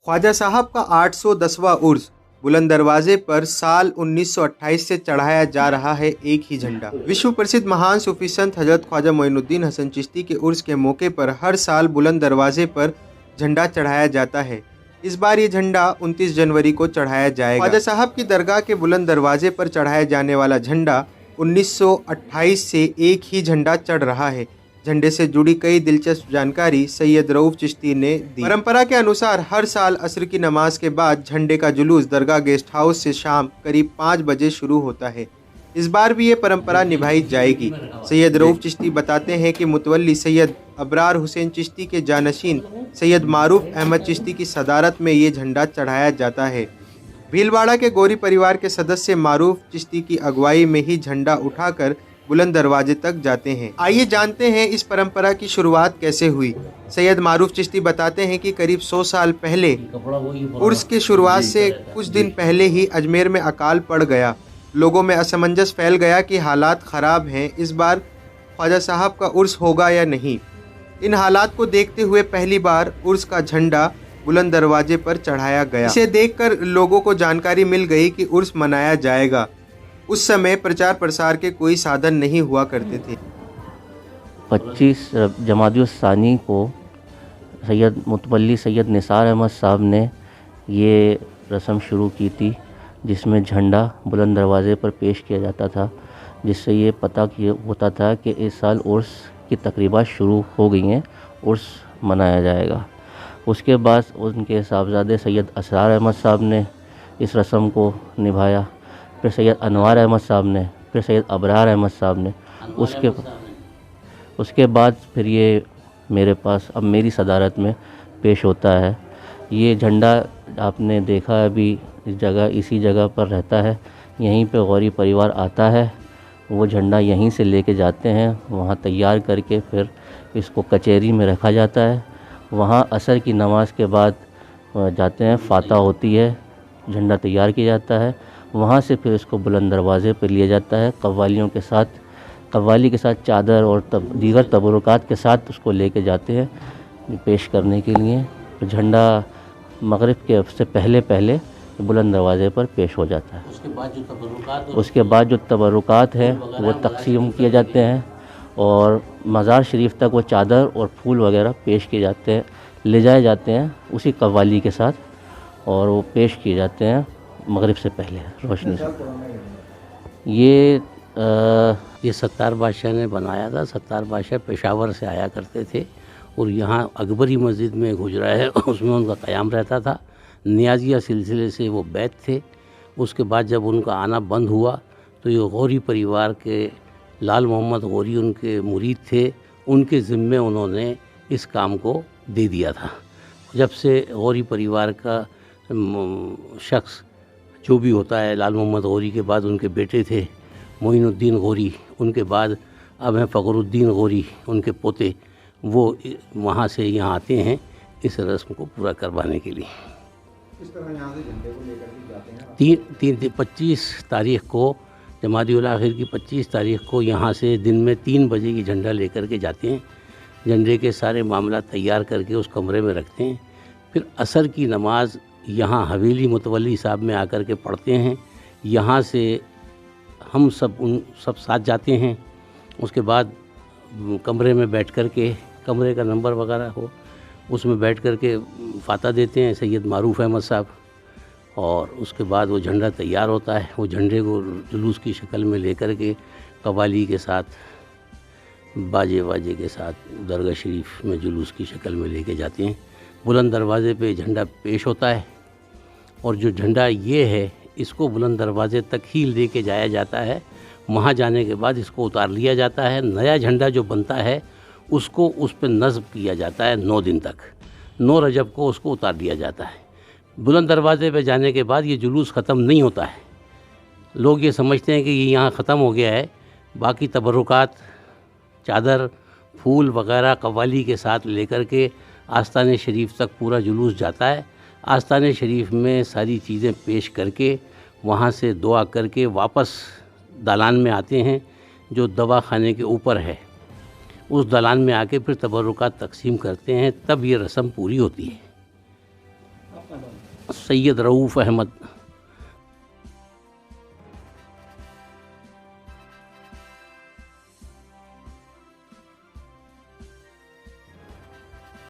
ख्वाजा साहब का 810वां उर्स बुलंद दरवाजे पर साल 1928 से चढ़ाया जा रहा है एक ही झंडा। विश्व प्रसिद्ध महान सूफी संत हजरत ख्वाजा मोइनुद्दीन हसन चिश्ती के उर्स के मौके पर हर साल बुलंद दरवाजे पर झंडा चढ़ाया जाता है। इस बार ये झंडा 29 जनवरी को चढ़ाया जाएगा। ख्वाजा साहब की दरगाह के बुलंद दरवाजे पर चढ़ाया जाने वाला झंडा 1928 से एक ही झंडा चढ़ रहा है। झंडे से जुड़ी कई दिलचस्प जानकारी सैयद रऊफ चिश्ती ने दी। परंपरा के अनुसार हर साल असर की नमाज के बाद झंडे का जुलूस दरगाह गेस्ट हाउस से शाम करीब 5 बजे शुरू होता है। इस बार भी ये परंपरा निभाई जाएगी। सैयद रऊफ चिश्ती बताते हैं कि मुतवल्ली सैयद अबरार हुसैन चिश्ती के जानशीन सैयद मारूफ अहमद चिश्ती की सदारत में ये झंडा चढ़ाया जाता है। भीलवाड़ा के गोरी परिवार के सदस्य मारूफ चिश्ती की अगुवाई में ही झंडा उठाकर बुलंद दरवाजे तक जाते हैं। आइए जानते हैं इस परंपरा की शुरुआत कैसे हुई। सैयद मारूफ चिश्ती बताते हैं कि करीब 100 साल पहले उर्स की शुरुआत से कुछ दिन पहले ही अजमेर में अकाल पड़ गया। लोगों में असमंजस फैल गया कि हालात ख़राब हैं, इस बार ख्वाजा साहब का उर्स होगा या नहीं। इन हालात को देखते हुए पहली बार उर्स का झंडा बुलंद दरवाजे पर चढ़ाया गया। इसे देखकर लोगों को जानकारी मिल गई कि उर्स मनाया जाएगा। उस समय प्रचार प्रसार के कोई साधन नहीं हुआ करते थे। 25 जमादियुल सानी को सैयद मुतवल्ली सैयद निसार अहमद साहब ने ये रस्म शुरू की थी, जिसमें झंडा बुलंद दरवाजे पर पेश किया जाता था, जिससे ये पता होता था कि इस साल उर्स की तकरीबात शुरू हो गई हैं, उर्स मनाया जाएगा। उसके बाद उनके साहबजादे सैयद असरार अहमद साहब ने इस रस्म को निभाया, फिर सैयद अनवार अहमद साहब ने, फिर सैयद अबरार अहमद साहब ने। उसके बाद फिर ये मेरे पास अब मेरी सदारत में पेश होता है। ये झंडा आपने देखा अभी इस जगह इसी जगह पर रहता है। यहीं पे गौरी परिवार आता है, वो झंडा यहीं से लेके जाते हैं, वहाँ तैयार करके फिर इसको कचहरी में रखा जाता है। वहाँ असर की नमाज के बाद जाते हैं, फातह होती है, झंडा तैयार किया जाता है। वहाँ से फिर इसको बुलंद दरवाजे पर लिया जाता है। कव्वाली के साथ चादर और दीगर तबरुकात के साथ उसको लेके जाते हैं पेश करने के लिए। तो झंडा मगरिब के से पहले बुलंद दरवाजे पर पेश हो जाता है। उसके बाद जो तबरुकात है वो तकसीम किए जाते हैं और मज़ार शरीफ तक वो चादर और फूल वगैरह पेश किए जाते हैं, ले जाए जाते हैं उसी कव्वाली के साथ, और वो पेश किए जाते हैं मगरिब से पहले रोशनी से। ये सत्तार बादशाह ने बनाया था। सत्तार बादशाह पेशावर से आया करते थे और यहाँ अकबरी मस्जिद में गुजरा है, उसमें उनका क़याम रहता था। नियाजिया सिलसिले से वो बैत थे। उसके बाद जब उनका आना बंद हुआ तो ये गौरी परिवार के लाल मोहम्मद गौरी उनके मुरीद थे, उनके ज़िम्मे उन्होंने इस काम को दे दिया था। जब से गौरी परिवार का शख्स जो भी होता है, लाल मोहम्मद गौरी के बाद उनके बेटे थे मोइनुद्दीन गौरी, उनके बाद अब हैं फ़खरुद्दीन गौरी, उनके पोते, वो वहाँ से यहाँ आते हैं इस रस्म को पूरा करवाने के लिए। इस तरह यहाँ से झंडे को लेकर के जाते हैं। 25 तारीख़ को जमादियुल आखिर की 25 तारीख़ को यहाँ से दिन में 3 बजे की झंडा लेकर के जाते हैं। झंडे के सारे मामला तैयार करके उस कमरे में रखते हैं। फिर असर की नमाज यहाँ हवेली मुतवल्ली साहब में आकर के पढ़ते हैं। यहाँ से हम सब साथ जाते हैं। उसके बाद कमरे में बैठ कर के, कमरे का नंबर वगैरह हो, उसमें बैठ कर के फातह देते हैं सैयद मारूफ अहमद साहब, और उसके बाद वो झंडा तैयार होता है। वो झंडे को जुलूस की शक्ल में लेकर के कव्वाली के साथ, बाजे वाजे के साथ दरगाह शरीफ में जुलूस की शक्ल में लेके जाते हैं। बुलंद दरवाज़े पे झंडा पेश होता है, और जो झंडा ये है इसको बुलंद दरवाज़े तक ही लेके जाया जाता है। वहाँ जाने के बाद इसको उतार लिया जाता है। नया झंडा जो बनता है उसको उस पर नस्ब किया जाता है 9 दिन तक। 9 रजब को उसको उतार दिया जाता है। बुलंद दरवाज़े पे जाने के बाद ये जुलूस ख़त्म नहीं होता है। लोग ये समझते हैं कि ये यहाँ ख़त्म हो गया है। बाकी तबरुकात, चादर, फूल वगैरह कव्वाली के साथ लेकर के आस्ताने शरीफ तक पूरा जुलूस जाता है। आस्ताने शरीफ में सारी चीज़ें पेश करके वहाँ से दुआ करके वापस दालान में आते हैं, जो दवा खाने के ऊपर है। उस दालान में आके फिर तबरुकात तकसीम करते हैं, तब ये रस्म पूरी होती है। सैयद रऊफ़ अहमद